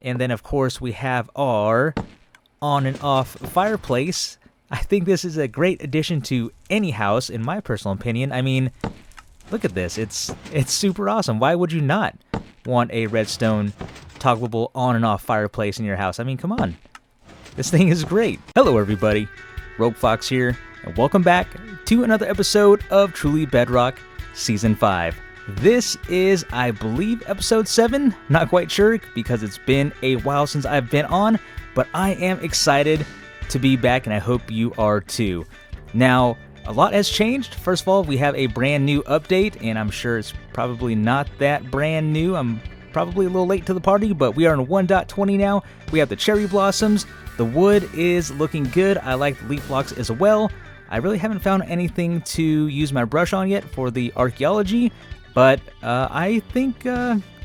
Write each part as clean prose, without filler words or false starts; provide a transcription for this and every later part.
And then, of course, we have our on and off fireplace. I think this is a great addition to any house, in my personal opinion. I mean, look at this. It's super awesome. Why would you not want a redstone toggleable on and off fireplace in your house? I mean, come on. This thing is great. Hello, everybody. Rogue Fox here, and welcome back to another episode of Truly Bedrock Season 5. This is, I believe, episode 7. Not quite sure because it's been a while since I've been on, but I am excited to be back, and I hope you are too. Now, a lot has changed. First of all, we have a brand new update, and I'm sure it's probably not that brand new. I'm probably a little late to the party, but we are in 1.20 now. We have the cherry blossoms. The wood is looking good. I like the leaf blocks as well. I really haven't found anything to use my brush on yet for the archaeology, but I think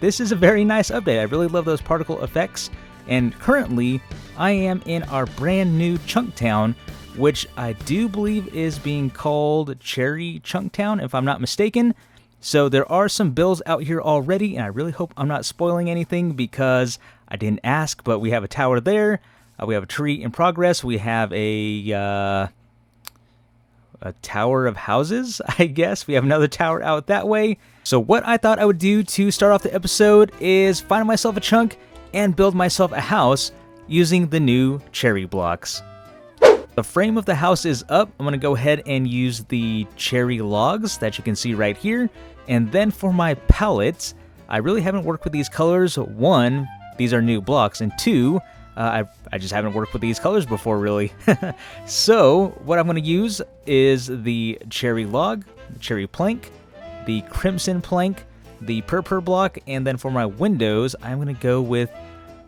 this is a very nice update. I really love those particle effects. And currently, I am in our brand new chunk town, which I do believe is being called Cherry Chunk Town, if I'm not mistaken. So there are some builds out here already, and I really hope I'm not spoiling anything because I didn't ask, but we have a tower there. We have a tree in progress. We have a tower of houses, I guess. We have another tower out that way. So what I thought I would do to start off the episode is find myself a chunk and build myself a house using the new cherry blocks. The frame of the house is up. I'm going to go ahead and use the cherry logs that you can see right here. And then for my palettes, I really haven't worked with these colors. One, these are new blocks, and two, I just haven't worked with these colors before, really. So what I'm going to use is the cherry log, cherry plank, the crimson plank, the purple block, and then for my windows, I'm going to go with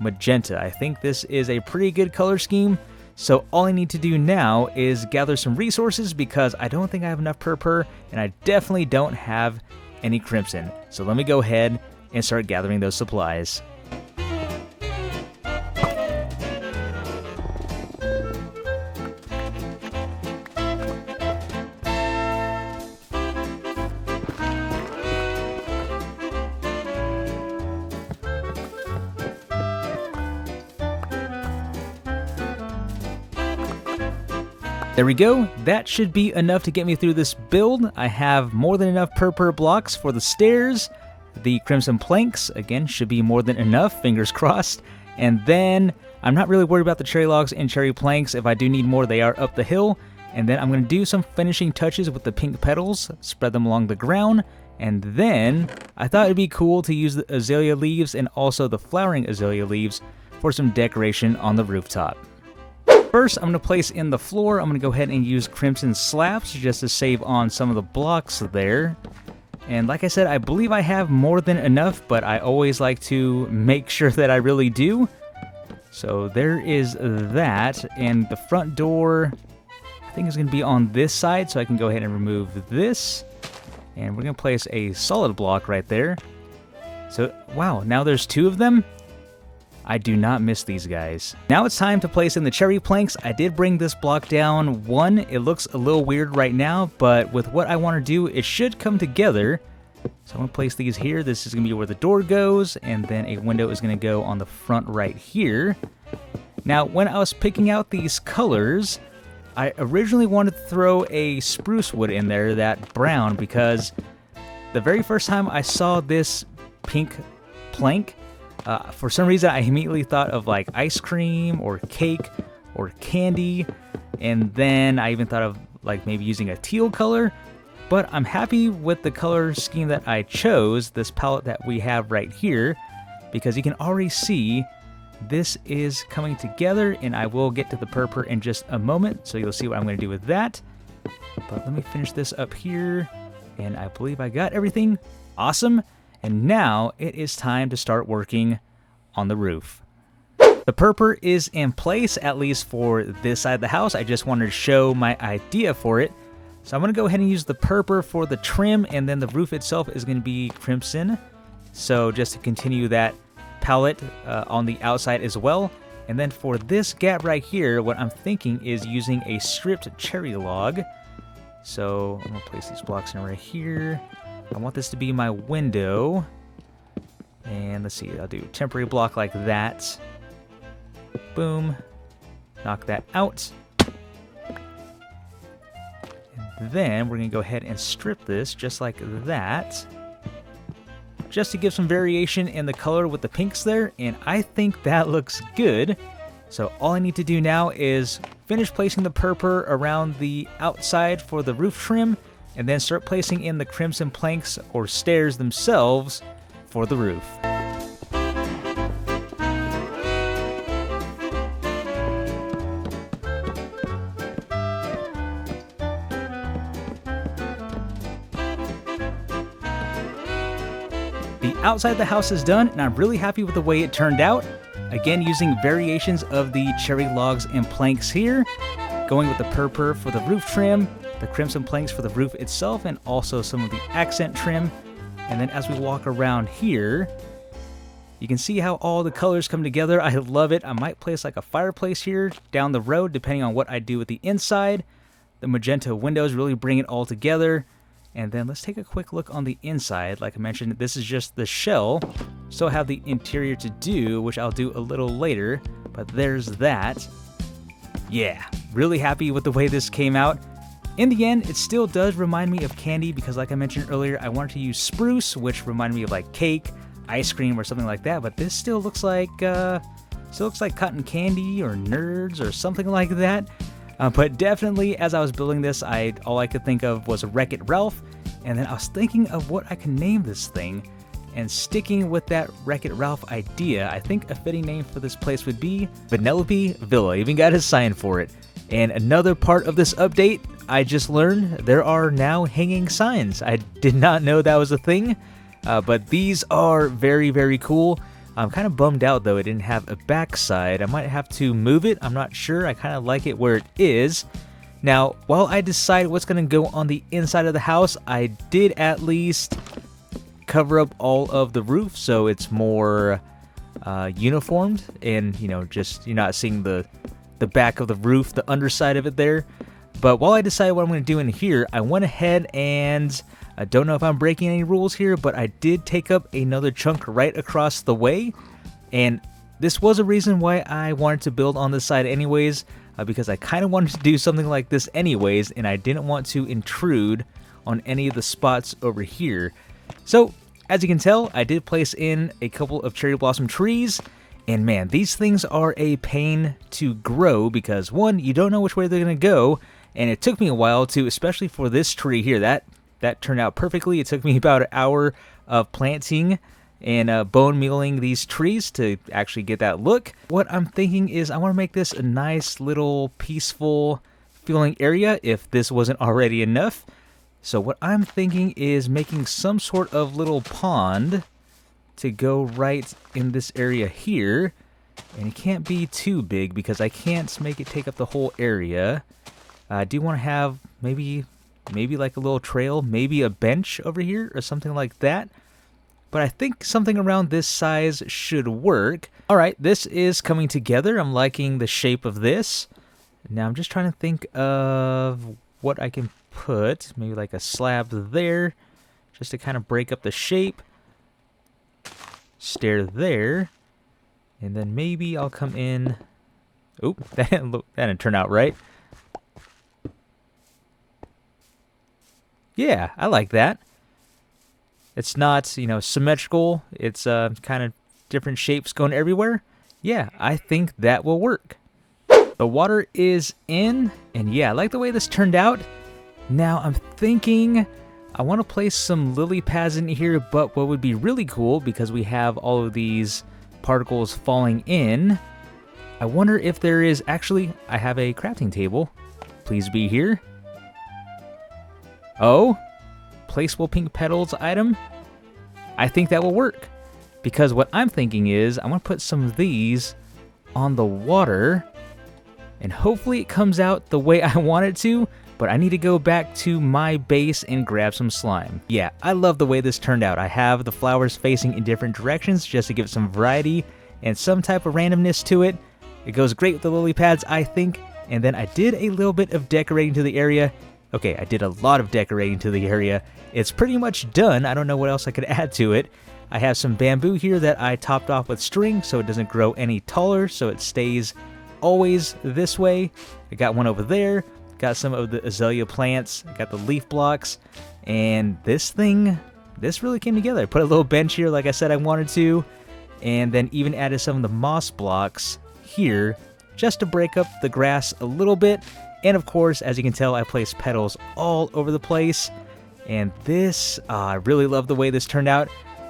magenta. I think this is a pretty good color scheme. So all I need to do now is gather some resources because I don't think I have enough purple, and I definitely don't have any crimson. So let me go ahead and start gathering those supplies. There we go. That should be enough to get me through this build. I have more than enough purple blocks for the stairs. The crimson planks, again, should be more than enough, fingers crossed. And then I'm not really worried about the cherry logs and cherry planks. If I do need more, they are up the hill. And then I'm going to do some finishing touches with the pink petals, spread them along the ground. And then I thought it'd be cool to use the azalea leaves and also the flowering azalea leaves for some decoration on the rooftop. First, I'm going to place in the floor. I'm going to go ahead and use crimson slabs just to save on some of the blocks there. And like I said, I believe I have more than enough, but I always like to make sure that I really do. So there is that. And the front door, I think is going to be on this side, so I can go ahead and remove this. And we're going to place a solid block right there. So, wow, now there's two of them. I do not miss these guys. Now it's time to place in the cherry planks. I did bring this block down one. It looks a little weird right now, but with what I want to do, it should come together. So I'm going to place these here. This is going to be where the door goes, and then a window is going to go on the front right here. Now, when I was picking out these colors, I originally wanted to throw a spruce wood in there, that brown, because the very first time I saw this pink plank, for some reason, I immediately thought of like ice cream or cake or candy, and then I even thought of like maybe using a teal color, but I'm happy with the color scheme that I chose, this palette that we have right here, because you can already see this is coming together, and I will get to the purple in just a moment, so you'll see what I'm going to do with that. But let me finish this up here, and I believe I got everything. Awesome. And now it is time to start working on the roof. The purple is in place, at least for this side of the house. I just wanted to show my idea for it. So I'm going to go ahead and use the purple for the trim, and then the roof itself is going to be crimson. So just to continue that palette on the outside as well. And then for this gap right here, what I'm thinking is using a stripped cherry log. So I'm going to place these blocks in right here. I want this to be my window. And let's see, I'll do a temporary block like that. Boom. Knock that out. And then we're going to go ahead and strip this just like that. Just to give some variation in the color with the pinks there. And I think that looks good. So all I need to do now is finish placing the purpur around the outside for the roof trim. And then start placing in the crimson planks or stairs themselves for the roof. The outside of the house is done, and I'm really happy with the way it turned out. Again, using variations of the cherry logs and planks here, going with the purpur for the roof trim, the crimson planks for the roof itself, and also some of the accent trim. And then as we walk around here, you can see how all the colors come together. I love it. I might place like a fireplace here down the road, depending on what I do with the inside. The magenta windows really bring it all together. And then let's take a quick look on the inside. Like I mentioned, this is just the shell. Still have the interior to do, which I'll do a little later. But there's that. Yeah, really happy with the way this came out. In the end, it still does remind me of candy because like I mentioned earlier, I wanted to use spruce, which reminded me of like cake, ice cream, or something like that. But this still looks like cotton candy or nerds or something like that. But definitely, as I was building this, all I could think of was a Wreck-It Ralph, and then I was thinking of what I can name this thing, and sticking with that Wreck-It Ralph idea, I think a fitting name for this place would be Vanellope Villa. Even got a sign for it. And another part of this update, I just learned there are now hanging signs. I did not know that was a thing, but these are very, very cool. I'm kind of bummed out though it didn't have a backside. I might have to move it. I'm not sure. I kind of like it where it is. Now, while I decide what's going to go on the inside of the house, I did at least cover up all of the roof so it's more uniformed, and just you're not seeing the back of the roof, the underside of it there. But while I decide what I'm going to do in here, I went ahead and I don't know if I'm breaking any rules here, but I did take up another chunk right across the way. And this was a reason why I wanted to build on this side anyways, because I kind of wanted to do something like this anyways, and I didn't want to intrude on any of the spots over here. So, as you can tell, I did place in a couple of cherry blossom trees. And man, these things are a pain to grow because one, you don't know which way they're going to go. And it took me a while to, especially for this tree here, that turned out perfectly. It took me about an hour of planting and bone mealing these trees to actually get that look. What I'm thinking is I want to make this a nice little peaceful feeling area if this wasn't already enough. So what I'm thinking is making some sort of little pond to go right in this area here. And it can't be too big because I can't make it take up the whole area. I do want to have maybe like a little trail, maybe a bench over here or something like that. But I think something around this size should work. All right, this is coming together. I'm liking the shape of this. Now I'm just trying to think of what I can put. Maybe like a slab there just to kind of break up the shape. Stair there. And then maybe I'll come in. Oop, that didn't turn out right. Yeah, I like that. It's not, symmetrical. It's kind of different shapes going everywhere. Yeah, I think that will work. The water is in, and yeah, I like the way this turned out. Now I'm thinking I want to place some lily pads in here, but what would be really cool, because we have all of these particles falling in, I wonder if there is actually, I have a crafting table. Please be here. Oh, placeable pink petals item. I think that will work, because what I'm thinking is I want to put some of these on the water, and hopefully it comes out the way I want it to, but I need to go back to my base and grab some slime. Yeah, I love the way this turned out. I have the flowers facing in different directions just to give it some variety and some type of randomness to it. It goes great with the lily pads, I think. And then I did a little bit of decorating to the area. Okay, I did a lot of decorating to the area. It's pretty much done. I don't know what else I could add to it. I have some bamboo here that I topped off with string so it doesn't grow any taller, so it stays always this way. I got one over there, got some of the azalea plants, got the leaf blocks, and this really came together. I put a little bench here like I said I wanted to, and then even added some of the moss blocks here just to break up the grass a little bit. And of course, as you can tell, I placed petals all over the place. And this, I really love the way this turned out.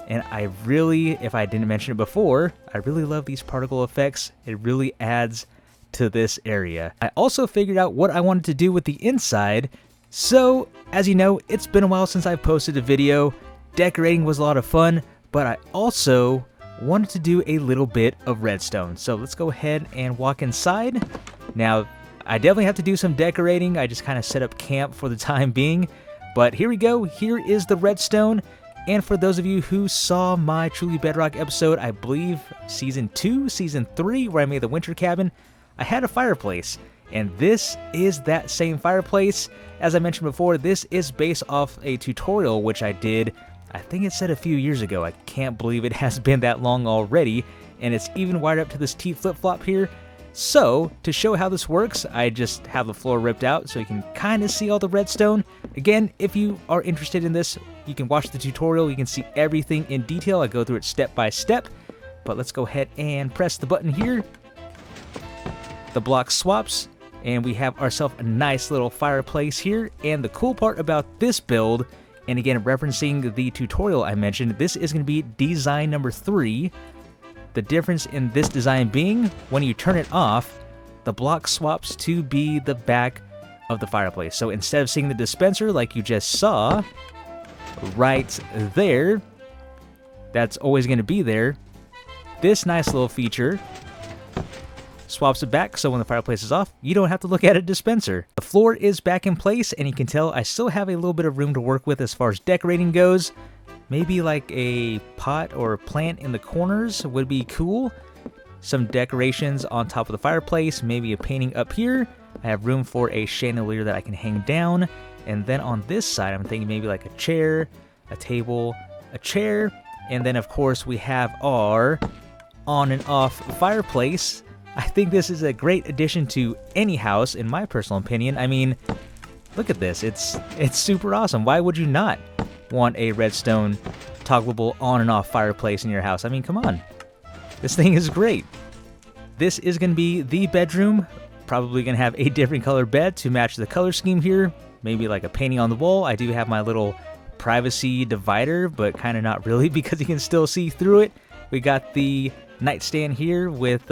And I really, if I didn't mention it before, I really love these particle effects. It really adds to this area. I also figured out what I wanted to do with the inside. So, as you know, it's been a while since I've posted a video. Decorating was a lot of fun, but I also wanted to do a little bit of redstone. So let's go ahead and walk inside. Now, I definitely have to do some decorating. I just kind of set up camp for the time being. But here we go. Here is the redstone. And for those of you who saw my Truly Bedrock episode, I believe Season 2, Season 3, where I made the winter cabin, I had a fireplace. And this is that same fireplace. As I mentioned before, this is based off a tutorial which I did, I think it said a few years ago. I can't believe it has been that long already. And it's even wired up to this T flip-flop here. So, to show how this works, I just have the floor ripped out so you can kind of see all the redstone. Again, if you are interested in this, you can watch the tutorial. You can see everything in detail. I go through it step by step. But let's go ahead and press the button here. The block swaps, and we have ourselves a nice little fireplace here. And the cool part about this build, and again, referencing the tutorial I mentioned, this is going to be design number 3. The difference in this design being, when you turn it off, the block swaps to be the back of the fireplace. So instead of seeing the dispenser like you just saw, right there, that's always going to be there. This nice little feature swaps it back, so when the fireplace is off, you don't have to look at a dispenser. The floor is back in place, and you can tell I still have a little bit of room to work with as far as decorating goes. Maybe like a pot or a plant in the corners would be cool. Some decorations on top of the fireplace, maybe a painting up here. I have room for a chandelier that I can hang down. And then on this side, I'm thinking maybe like a chair, a table, a chair. And then of course we have our on and off fireplace. I think this is a great addition to any house, in my personal opinion. I mean, look at this. It's super awesome. Why would you not want a redstone toggleable on and off fireplace in your house? I mean, come on. This thing is great. This is going to be the bedroom. Probably going to have a different color bed to match the color scheme here. Maybe like a painting on the wall. I do have my little privacy divider, but kind of not really because you can still see through it. We got the nightstand here with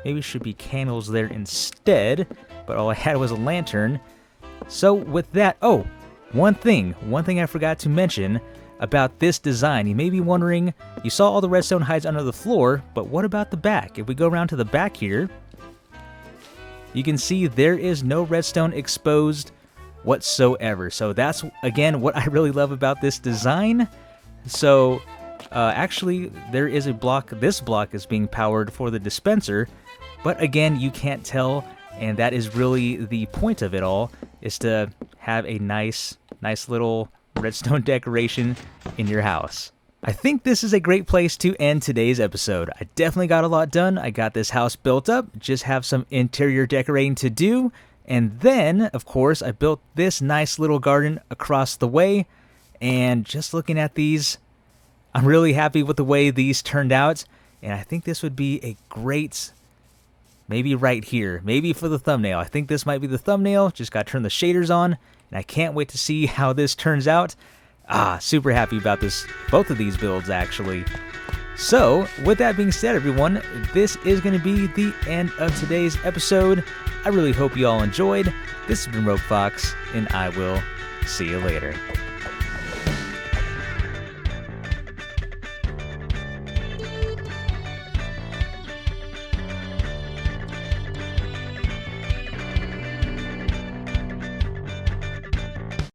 maybe should be candles there instead, but all I had was a lantern. So with that, oh, one thing I forgot to mention about this design. You may be wondering, you saw all the redstone hides under the floor, but what about the back? If we go around to the back here, you can see there is no redstone exposed whatsoever. So that's, again, what I really love about this design. So actually, there is a block. This block is being powered for the dispenser, but again, you can't tell, and that is really the point of it all, is to have a nice little redstone decoration in your house. I think this is a great place to end today's episode. I definitely got a lot done. I got this house built up, just have some interior decorating to do, and then, of course, I built this nice little garden across the way, and just looking at these, I'm really happy with the way these turned out, and I think this would be a great, maybe right here, maybe for the thumbnail. I think this might be the thumbnail. Just got to turn the shaders on, and I can't wait to see how this turns out. Super happy about this, both of these builds actually. So, with that being said, everyone, this is going to be the end of today's episode. I really hope you all enjoyed. This has been Rogue Fox, and I will see you later.